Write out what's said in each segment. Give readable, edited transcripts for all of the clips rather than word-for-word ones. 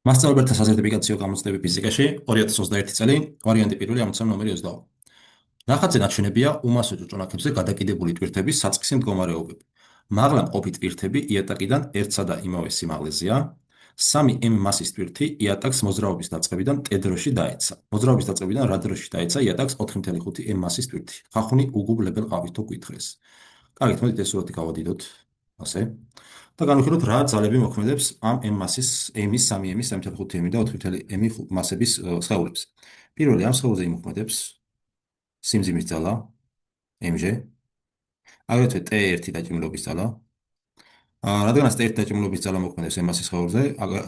მასწავლებელთა საზერტიფიკაციო გამოცდები ფიზიკაში 2021 წელი ვარიანტი პირველი ამოცანა ნომერი 22. ნახატზე ნაჩვენებია უმასო ჭუჭუნაქებზე გადაკიდებული ტვირთების საწყისი მდგომარეობები. მაღლა მყოფი ტვირთები იატაკიდან ერთსა და იმავე სიმაღლეზეა. 3m მასის ტვირთი იატაკს მოძრაობის დაწყებიდან t დროში დაეცა. მოძრაობის დაწყებიდან რა დროში დაეცა იატაკს 4.5m მასის ტვირთი. ხახუნი უგუბლებელ ყავითო გვითხრეს. კარგით, მოდით ეს სურათი გავადიდოთ. ასე. და განვიხილოთ რა ძალები მოქმედებს ამ m მასის m-ის 3m-ის 3.5m და 4.m მასების სხეულებს. პირველი ამ სხეულზე იმოქმედებს სიმძიმის ძალა mg, აგრეთვე t1 დაჭიმულობის ძალა. რადგანაც t1 დაჭიმულობის ძალა მოქმედებს m მასის სხეულზე,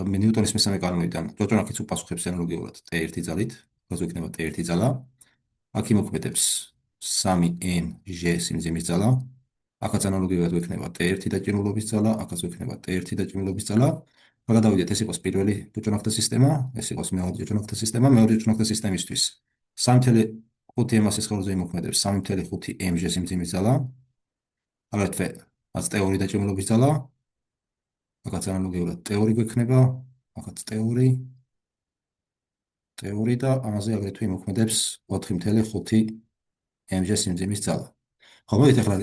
ნიუტონის მესამე კანონიდან ჭუჭუნაქიც უპასუხებს ანალოგიურად t1 ძალით, ასე იქნება t1 ძალა. აქ იმოქმედებს 3mg სიმძიმის ძალა. აქაც ანალოგიურად ვექნება t1 დაჭიმულობის ძალა, აქაც ვექნება t1 დაჭიმულობის ძალა. გადავიდეთ, ეს იყოს პირველი ჭუჭუნაქთა სისტემა, ეს იყოს მეორე ჭუჭუნაქთა სისტემა, მეორე ჭუჭუნაქთა სისტემისთვის 3.5m მასის სხეულზე იმოქმედებს 3.5mg სიმძიმის ძალა. აგრეთვე აქაც t2 დაჭიმულობის ძალა. აქაც ანალოგიურად t2 გვექნება, აქაც t2 და ამაზე აგრეთვე იმოქმედებს 4.5mg სიმძიმის ძალა. ხო, მოდით ახლა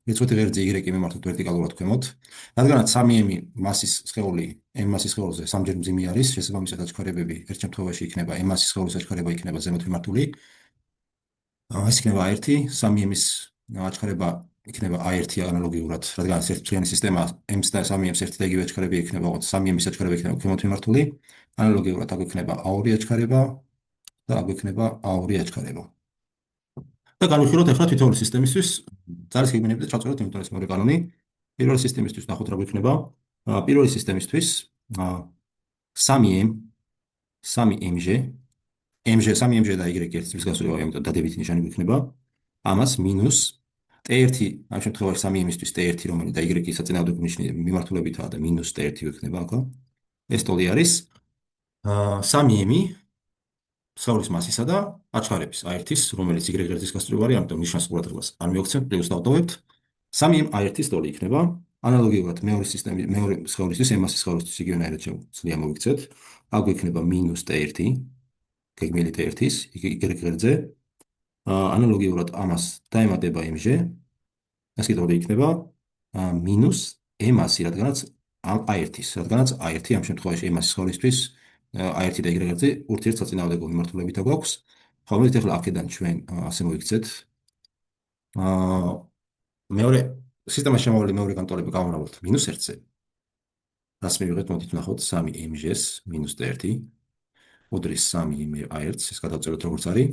რიცხვით ღერძი y-ი მიმართოთ ვერტიკალურად ქვემოთ. რადგანაც 3m მასის სხეული m მასის სხეულზე სამჯერ მძიმე არის, შესაბამისად აჩქარებები ერთ შემთხვევაში იქნება m მასის სხეულის აჩქარება იქნება ზემოთ მიმართული. ეს იქნება a1, 3m-ის აჩქარება იქნება a1 ანალოგიურად, რადგანაც ერთთვიანი სისტემა m-ს და 3m-ს ერთი და იგივე აჩქარები იქნება, 3m-ის აჩქარება იქნება ქვემოთ მიმართული. ანალოგიურად აქ იქნება a2 აჩქარება და აქ იქნება a2 აჩქარება. და განვიხილოთ ახლა თითოეული სისტემისთვის ძალის გეგმები და ჩავწეროთ ნიუტონის მეორე კანონი. პირველი სისტემისთვის ნახოთ რა გვექნება. პირველი სისტემისთვის 3mg და y ერთის გასწორება, ამიტომ დადებითი ნიშანი გვექნება. ამას მინუს t1, ამ შემთხვევაში 3m-ისთვის t1, რომელიც და y-ის საწინააღმდეგო ნიშანი მიმართულებითაა და მინუს t1 გვექნება აქ. ეს ტოლი არის 3m სხეულის მასისა და აჩქარების a1-ის, რომელიც y ღერძის გასწორება არის, ამიტომ ნიშანს ყურადღებას არ მივაქცევთ, პლუს დავტოვებთ. 3m a1-ის ტოლი იქნება. ანალოგიურად მეორე სხეულისთვის, m მასის სხეულისთვის იგივენაირად შეგვიძლია მოვიქცეთ. აქ გვექნება მინუს t1, გეგმილი t1-ის y ღერძზე. ანალოგიურად ამას დაემატება mg. ეს კიდევ იქნება მინუს m-ი, რადგანაც a1-ის, რადგანაც a1 ამ შემთხვევაში m მასის სხეულისთვის a1 და y ღერძზე ურთიერთსაწინააღმდეგო მიმართულებით აქვს. ხო, მოდით ახლა აქედან ჩვენ ასე მოვიქცეთ. მეორე სისტემაში შემოვლილი მეორე განტოლება გავუმრავლოთ მინუს 1-ზე. რას მივიღეთ, მოდით ვნახოთ 3mg-ს მინუს t1 უდრის 3m a1-ს, ეს გადავწეროთ როგორც არის.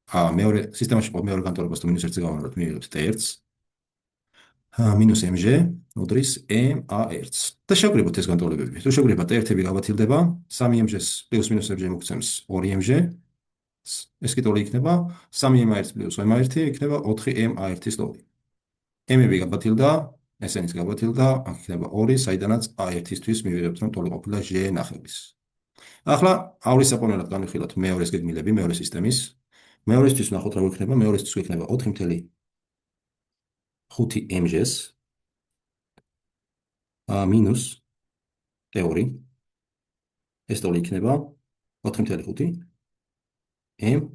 მეორე სისტემაში მეორე განტოლებას თუ მინუს 1-ზე გავუმრავლოთ, მივიღებთ t1-ს მინუს mg უდრის m a1-ს. და შევკრიბოთ ეს განტოლებები. თუ შევკრიბოთ, t1-ები გავათილდება, 3mg-ს პლუს მინუს mg მოგცემს 2mg. ეს კი ტოლი იქნება 3m a1 პლუს m a1 იქნება 4m a1-ის ტოლი. m-ები გავათილდა, ესენიც გავათილდა, აქ იქნება 2, საიდანაც a1-ისთვის მივიღებთ, რომ ტოლი ყოფილა j ნახევრის. ახლა ავლის საპონელად განვიხილოთ მეორეს გეგმილები, მეორე სისტემის. მეორესთვის ვნახოთ რა გვექნება, მეორესთვის გვექნება 4.5mg-ს მინუს t2. ეს ტოლი იქნება 4.5 m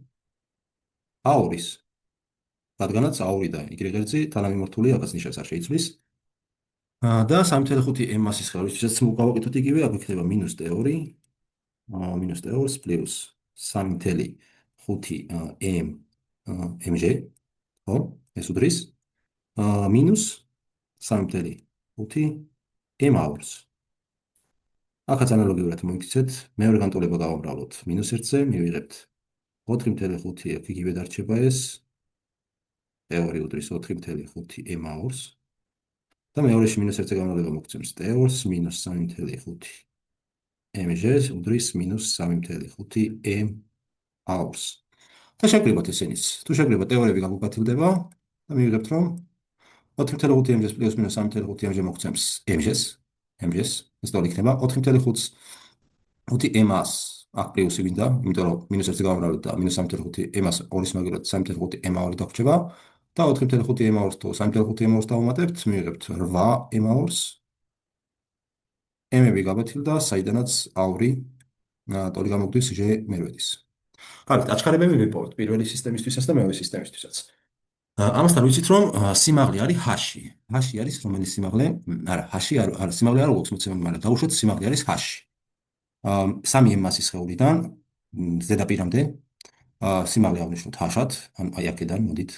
a2-ის. რადგანაც a2 და y ღერძი თანამიმართული რაღაც ნიშანს არ შეიცვლის. და 3.5 m მასის სხეულისთვისაც გავაკეთოთ იგივე, აქ იქნება მინუს t2 პლუს 3.5 m mg, ხო, ეს უდრის მინუს 3.5 m a2-ს. აქაც ანალოგიურად მოვიქცეთ, მეორე განტოლება გავამრავლოთ მინუს 1-ზე, მივიღებთ 4.5, აქ იგივე დარჩება ეს t2 უდრის 4.5 m a2-ს და მეორეში მინუს 1-ზე გამრავლება მოგცემს t2-ს მინუს 3.5 mg-ს უდრის მინუს 3.5 m a2-ს. და შევკრიბოთ ესენიც. თუ შევკრიბოთ, t2-ები გაგვგათილდება და მივიღებთ, რომ 4.5 mg-ს პლუს მინუს 3.5 mg მოგცემს mg-ს, ეს ტოლი იქნება 4.5 m-ს აქ პლუსი გვინდა, იმიტომ რომ მინუს 1-ზე გავამრავლეთ და მინუს 3.5 m-ს 2-ის მაგალითად 3.5 m a2 დაგვრჩება და 4.5 m a2-ს თუ 3.5 m a2-ს დავუმატებთ, მივიღებთ 8 m a2-ს m-ები გაბეთილდა, საიდანაც a2 ტოლი გამოგვდის ჟ მერვედის. კარგი, აჩქარებები ვიპოვოთ პირველი სისტემისთვისაც და მეორე სისტემისთვისაც. ამასთან ვიცით, რომ სიმაღლე არის h-ში. h-ში არის რომელი სიმაღლე? არა, h-ში არა, სიმაღლე არ აქვს მოცემული, მაგრამ დავუშვათ სიმაღლე არის h-ში. სამი m-მასის სხეულიდან ზედაპირამდე სიმაღლე აღვნიშნოთ h-ად, ანუ აი აქედან, მოდით,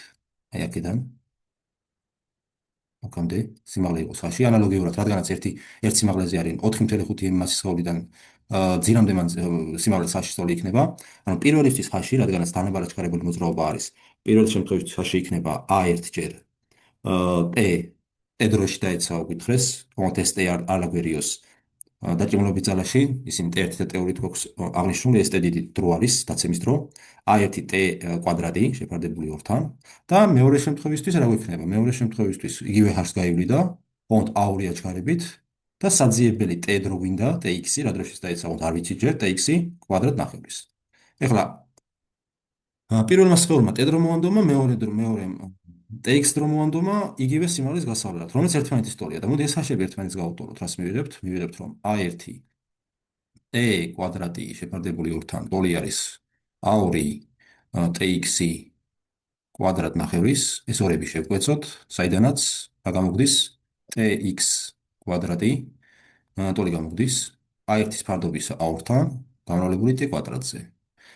აი აქედან აქამდე სიმაღლე იყოს h-ში, ანალოგიურად, რადგანაც ერთ სიმაღლეზე არის 4.5 m-მასის სხეულიდან ძირამდე მან სიმაღლე h-ში სწორი იქნება. ანუ პირველისთვის h-ში, რადგანაც დანაბარ აჩქარებული მოძრაობა არის, პირველ შემთხვევაში h-ში იქნება a1 ჯერ t დროში დაეცა უკითხეს, თუმცა s t არ აგვერიოს დაჭიმულობის ძალაში, ისინი t1 და t2 გვაქვს აღნიშნული, s t დიდი დრო არის, დაცემის დრო, a1 t კვადრატი შეფარდებული 2-თან და მეორე შემთხვევისთვის რა გვექნება? მეორე შემთხვევისთვის იგივე h-ს გაივლიდა, თუმცა a2 აჩქარებით და საძიებელი t დრო გვინდა, tx-ი, რა დროშიც დაეცა, თუმცა არ ვიცი ჯერ tx-ი კვადრატ ნახევრის. ეხლა პირველმა სხეულმა t დრო მოანდომა, მეორე tx დრო მოანდომა იგივე სიმაღლის გასავლელად, რომელიც ერთმანეთის ტოლია და მოდი ეს h-ები ერთმანეთს გავუტოლოთ, რას მივიღებთ? მივიღებთ, რომ a1 t კვადრატი შეფარდებული 2-თან ტოლი არის a2 tx-ი კვადრატ ნახევრის, ეს ორები შევკვეცოთ, საიდანაც რა გამოგვდის tx კვადრატი ტოლი გამოგვდის a1-ის ფარდობისა a2-თან გამრავლებული t კვადრატზე.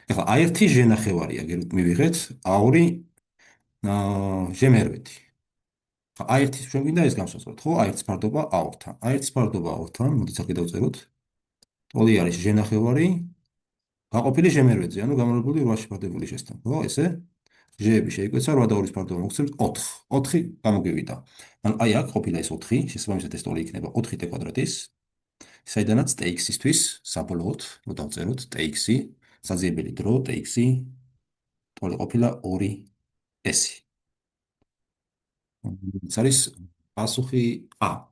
ეხლა a1 ჟ ნახევარია, მივიღეთ a2 ჟ მერვეთი. a1-ის ჩვენ გვინდა ეს განსაზღვროთ, ხო? a1-ის ფარდობა a2-თან. a1-ის ფარდობა a2-თან, მოდით აქ დავწეროთ. ტოლი არის ჟ ნახევარი გაყოფილი ჟ მერვედზე, ანუ გამრავლებული 8-ში ფარდებული ჟ-სთან, ხო? ესე ჟ-ები შეიკვეცა, 8 და 2-ის ფარდობა მოგცემთ 4. 4 გამოგვივიდა. ანუ აი აქ ყოფილა ეს 4, შესაბამისად ეს ტოლი იქნება 4t კვადრატის, საიდანაც tx-ისთვის საბოლოოდ დავწეროთ tx-ი, საძიებელი დრო tx-ი ტოლი ყოფილა 2s. ეს არის პასუხი A.